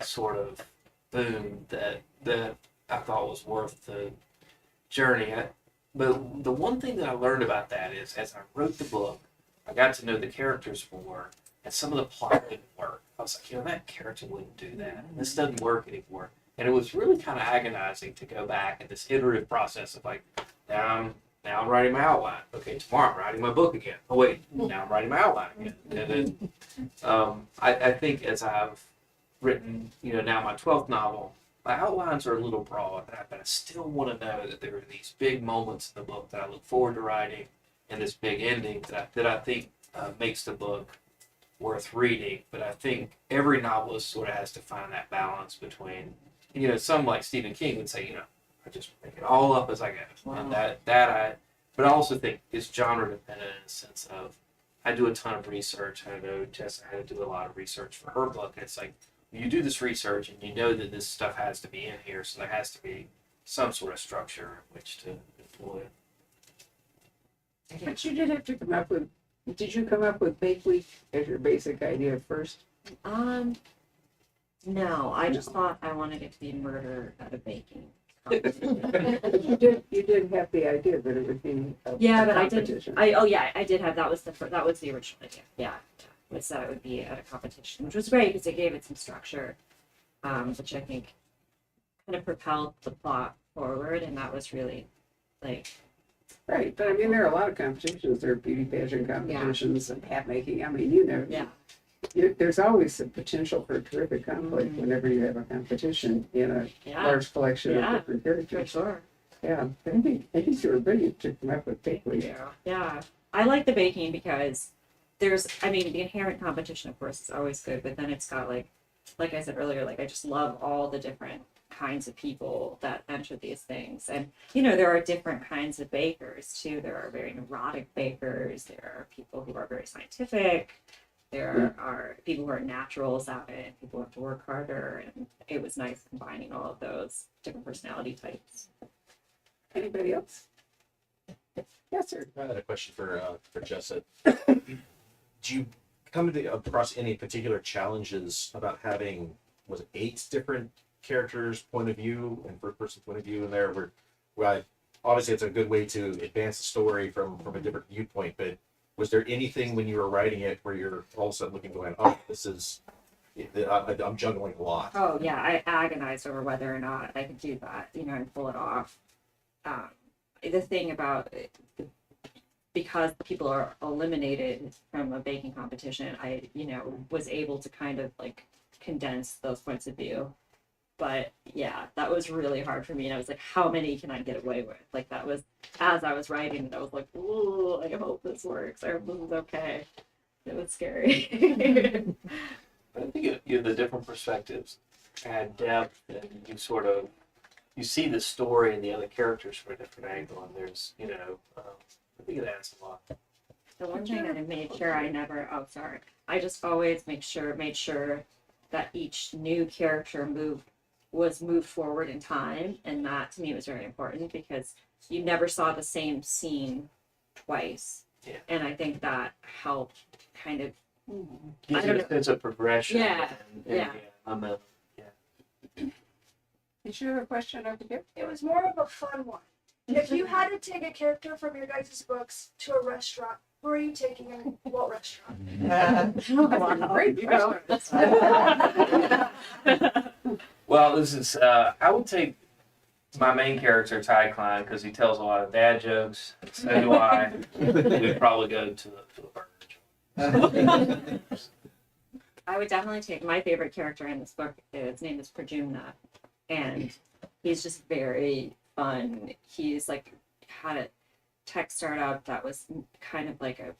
sort of boom that I thought was worth the journey. But the one thing that I learned about that is, as I wrote the book, I got to know the characters more, and some of the plot didn't work. I was like, that character wouldn't do that. And this doesn't work anymore. And it was really kind of agonizing to go back in this iterative process of like, now I'm writing my outline. Okay, tomorrow I'm writing my book again. Oh wait, now I'm writing my outline again. And then I think as I've written, now my 12th novel, my outlines are a little broad, but I still want to know that there are these big moments in the book that I look forward to writing, and this big ending that I think makes the book worth reading. But I think every novelist sort of has to find that balance between, some like Stephen King would say, I just make it all up as I go, and but I also think it's genre dependent in the sense of I do a ton of research. I know Jessa had to do a lot of research for her book. And it's like you do this research and you know that this stuff has to be in here, so there has to be some sort of structure in which to employ. But you did have to come up with. Did you come up with Bake Week as your basic idea first? No, I just thought I wanted it to be murder at a baking. You did have the idea that it would be a Yeah, but competition. I did have, that was the original idea. Yeah, was that it would be at a competition, which was great because it gave it some structure, which I think kind of propelled the plot forward, and that was really like. Right, but I mean, there are a lot of competitions. There are beauty pageant competitions and hat making. I mean, Yeah. There's always the potential for terrific conflict whenever you have a competition in a large collection of different For characters. sure. Yeah, I think you were brilliant to come up with Bake Week. Yeah. I like the baking because the inherent competition, of course, is always good, but then it's got like I said earlier, like I just love all the different kinds of people that enter these things. And, there are different kinds of bakers too. There are very neurotic bakers. There are people who are very scientific. There are people who are naturals at it, people who have to work harder, and it was nice combining all of those different personality types. Anybody else? Yes, sir. I had a question for Jessa. Do you come across any particular challenges about having, was it 8 different characters' point of view and first person point of view in there? Where obviously it's a good way to advance the story from a different viewpoint, but was there anything when you were writing it where you're all of a sudden looking, going, oh, I'm juggling a lot? Oh yeah, I agonized over whether or not I could do that, and pull it off. The thing about it, because people are eliminated from a baking competition, I, was able to kind of like condense those points of view. But yeah, that was really hard for me. And I was like, how many can I get away with? Like that was, as I was writing it, I was like, ooh, I hope this works. I hope this is okay. It was scary. I think the different perspectives add depth, and you see the story and the other characters from a different angle, and there's, I think it adds a lot. The one thing I made sure I just always made sure that each new character was moved forward in time, and that to me was very important because you never saw the same scene twice. Yeah. And I think that helped kind of Gives you a sense of progression. Yeah. Momentum. Did you have a question over here? It was more of a fun one. If you had to take a character from your guys' books to a restaurant, where are you taking them? What restaurant? Great Well, this is, I would take my main character, Ty Klein, because he tells a lot of dad jokes. So do I. We'd probably go to a burger. I would definitely take my favorite character in this book. His name is Prajumna, and he's just very fun. He's like had a tech startup that was kind of like a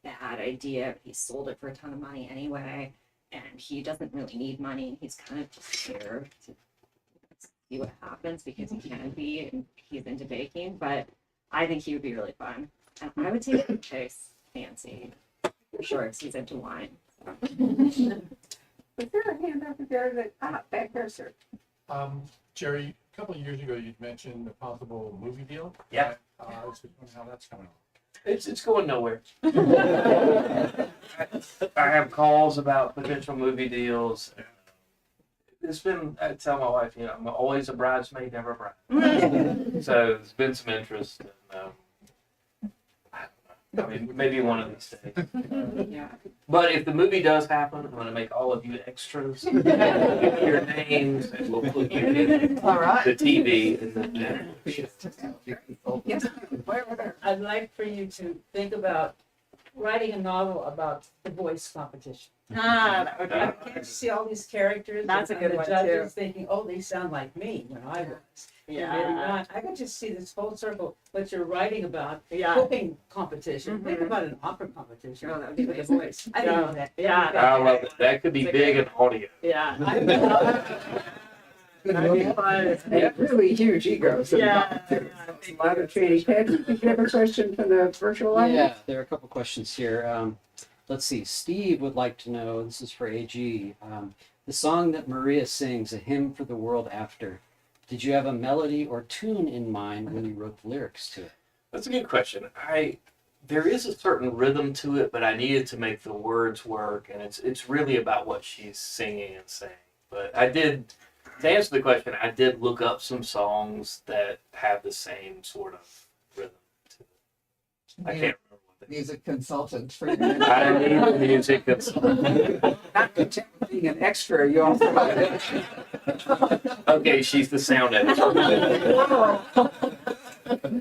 bad idea. He sold it for a ton of money anyway, and he doesn't really need money. He's kind of just there to see what happens because he can be, and he's into baking. But I think he would be really fun. And I would take him Chase Fancy for sure, because he's into wine. So. Was there a hand over there back there, sir? Jerry, a couple of years ago, you'd mentioned a possible movie deal. Yeah. I was just wondering how that's coming along. It's going nowhere. I have calls about potential movie deals. It's been, I tell my wife, I'm always a bridesmaid, never a bride. So there's been some interest. And, I mean, maybe one of these days. Yeah. But if the movie does happen, I'm going to make all of you extras. Your names, and we'll put you in All right. the TV. And the, Yes, way over there. I'd like for you to think about writing a novel about the voice competition. That would be Can't you see all these characters? That's and a good the one, judges thinking, oh, they sound like me when I was. Yeah. Maybe not. I could just see this whole circle, what you're writing about, Yeah. cooking competition. Think Mhm. about an opera competition Oh, that would be with the amazing. voice. I didn't know that. Yeah. I love it. That could be It's a big good- in audio. Yeah. Good That'd be movie. fun. They have really huge egos. Yeah. A lot of training. Ted, did you have a question from the virtual audience? Yeah, there are a couple questions here. Let's see. Steve would like to know, this is for AG, the song that Maria sings, A Hymn for the World After. Did you have a melody or tune in mind when you wrote the lyrics to it? That's a good question. There is a certain rhythm to it, but I needed to make the words work, and it's really about what she's singing and saying. But I did, to answer the question, I did look up some songs that have the same sort of rhythm to it. I can't remember what they Music consultant for you. I need the music that's Not content with being an extra, you also okay. She's the sound editor.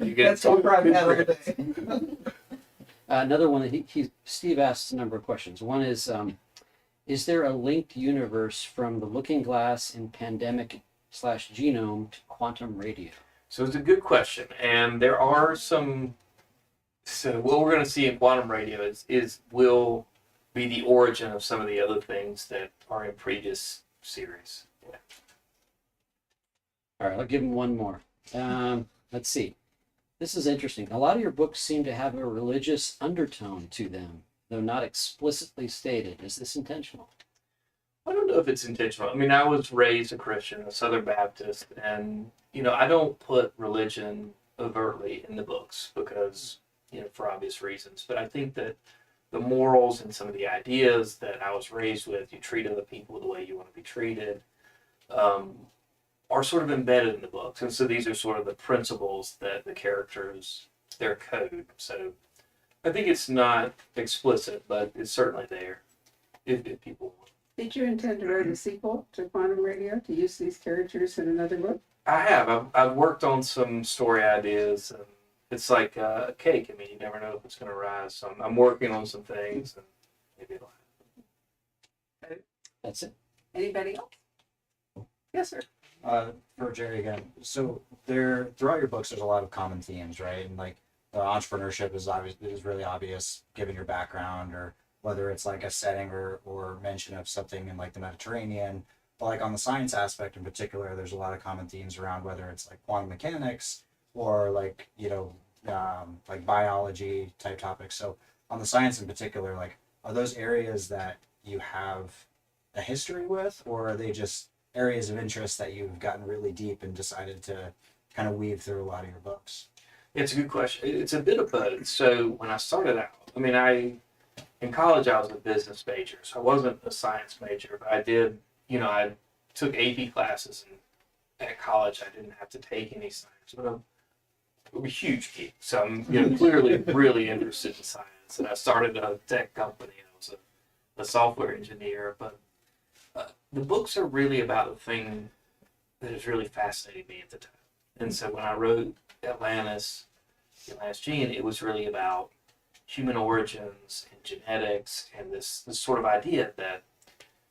You get That's what brought me out of the day. Another one that Steve asks a number of questions. One is there a linked universe from the Looking Glass and Pandemic/Genome to quantum radio? So it's a good question, and there are some. So what we're going to see in quantum radio will be the origin of some of the other things that are in previous series. Yeah. All right, I'll give him one more. Let's see. This is interesting. A lot of your books seem to have a religious undertone to them, though not explicitly stated. Is this intentional? I don't know if it's intentional. I mean, I was raised a Christian, a Southern Baptist, and I don't put religion overtly in the books because for obvious reasons. But I think that the morals and some of the ideas that I was raised with, you treat other people the way you want to be treated, are sort of embedded in the books. And so these are sort of the principles that the characters, their code. So I think it's not explicit, but it's certainly there if people want. Did you intend to write a sequel to Quantum Radio to use these characters in another book? I have. I've worked on some story ideas, and it's like a cake. I mean, you never know if it's going to rise. So I'm working on some things, and maybe it'll happen. That's it. Anybody else? Yes, sir. For Jerry again. So throughout your books, there's a lot of common themes, right? And like entrepreneurship is really obvious given your background, or whether it's like a setting or mention of something in like the Mediterranean. But like on the science aspect in particular, there's a lot of common themes around whether it's like quantum mechanics or like like biology type topics. So on the science in particular, like are those areas that you have a history with, or are they just areas of interest that you've gotten really deep and decided to kind of weave through a lot of your books? It's a good question. It's a bit of both. So when I started out, I mean, in college I was a business major, so I wasn't a science major, but I did, I took AP classes, and at college I didn't have to take any science, but I'm a huge geek, so I'm clearly really interested in science, and I started a tech company. I was a software engineer, but the books are really about the thing that is really fascinating me at the time. And so when I wrote Atlantis, The Last Gene, it was really about human origins and genetics and this sort of idea that,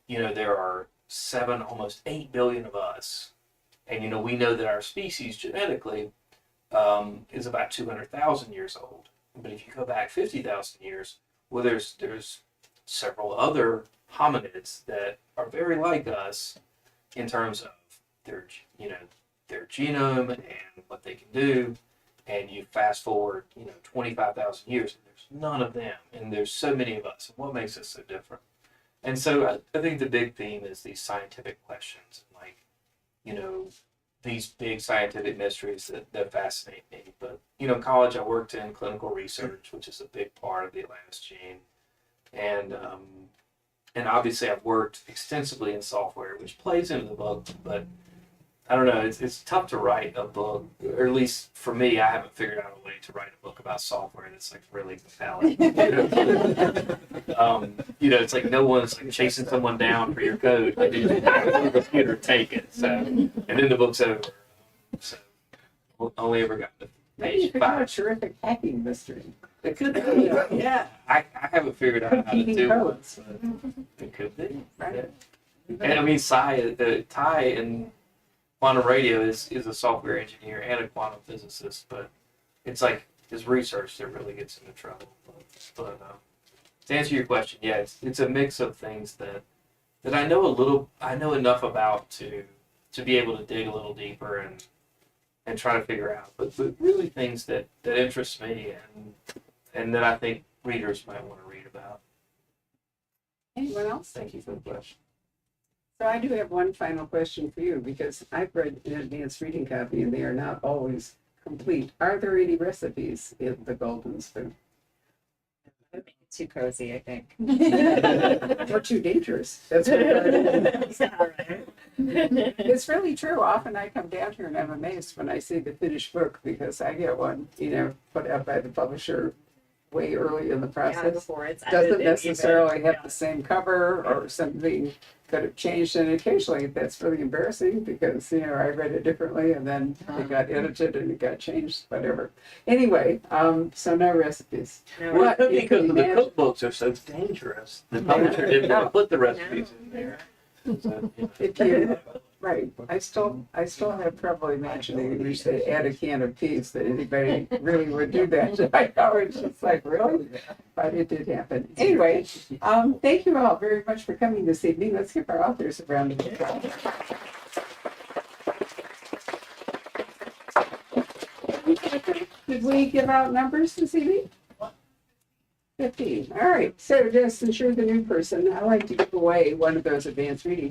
there are 7, almost 8 billion of us. And, we know that our species genetically is about 200,000 years old. But if you go back 50,000 years, well, there's several other hominids that are very like us in terms of their genome and what they can do. And you fast forward, 25,000 years, and there's none of them, and there's so many of us. And what makes us so different? And so I think the big theme is these scientific questions, like, these big scientific mysteries that fascinate me. But, in college I worked in clinical research, which is a big part of the Atlantis Gene. And obviously I've worked extensively in software, which plays into the book, but I don't know, it's tough to write a book, or at least for me, I haven't figured out a way to write a book about software that's like really compelling. It's like no one's like chasing someone down for your code. Like you just have it on the computer, take it. So, and then the book's over. So only ever got to Maybe you page could do a 5. terrific hacking mystery. It could be. Yeah. I haven't figured out how to Competing do codes. it, but it could be. Right. And I mean, Ty in quantum radio is a software engineer and a quantum physicist, but it's like his research that really gets him in trouble. But to answer your question, yeah, it's a mix of things that I know enough about to be able to dig a little deeper and try to figure out, but really things that interest me and that I think readers might want to read about. Anyone else? Thank you for the question. So I do have one final question for you, because I've read an advanced reading copy and they are not always complete. Are there any recipes in the Golden Spoon? Too cozy, I think. Or too dangerous? That's what it's really true. Often I come down here and I'm amazed when I see the finished book, because I get one, put out by the publisher way early in the Yeah, process. before it's Doesn't edited necessarily even. have the same cover, or something could have changed, and occasionally that's really embarrassing because I read it differently and then it got edited and it got changed, whatever. Anyway, so no recipes. No, Well, it could be you because can the imagine- cookbooks are so dangerous. The publisher didn't want to put the recipes in there. So, yeah. If you, right, I still have trouble imagining if they add a can of peas that anybody really would do that. I know, it's just like, really? But it did happen. Anyway, thank you all very much for coming this evening. Let's give our authors a round of applause. Did we give out numbers this evening? 15. All right. So just since you're the new person, I like to give away one of those advanced reading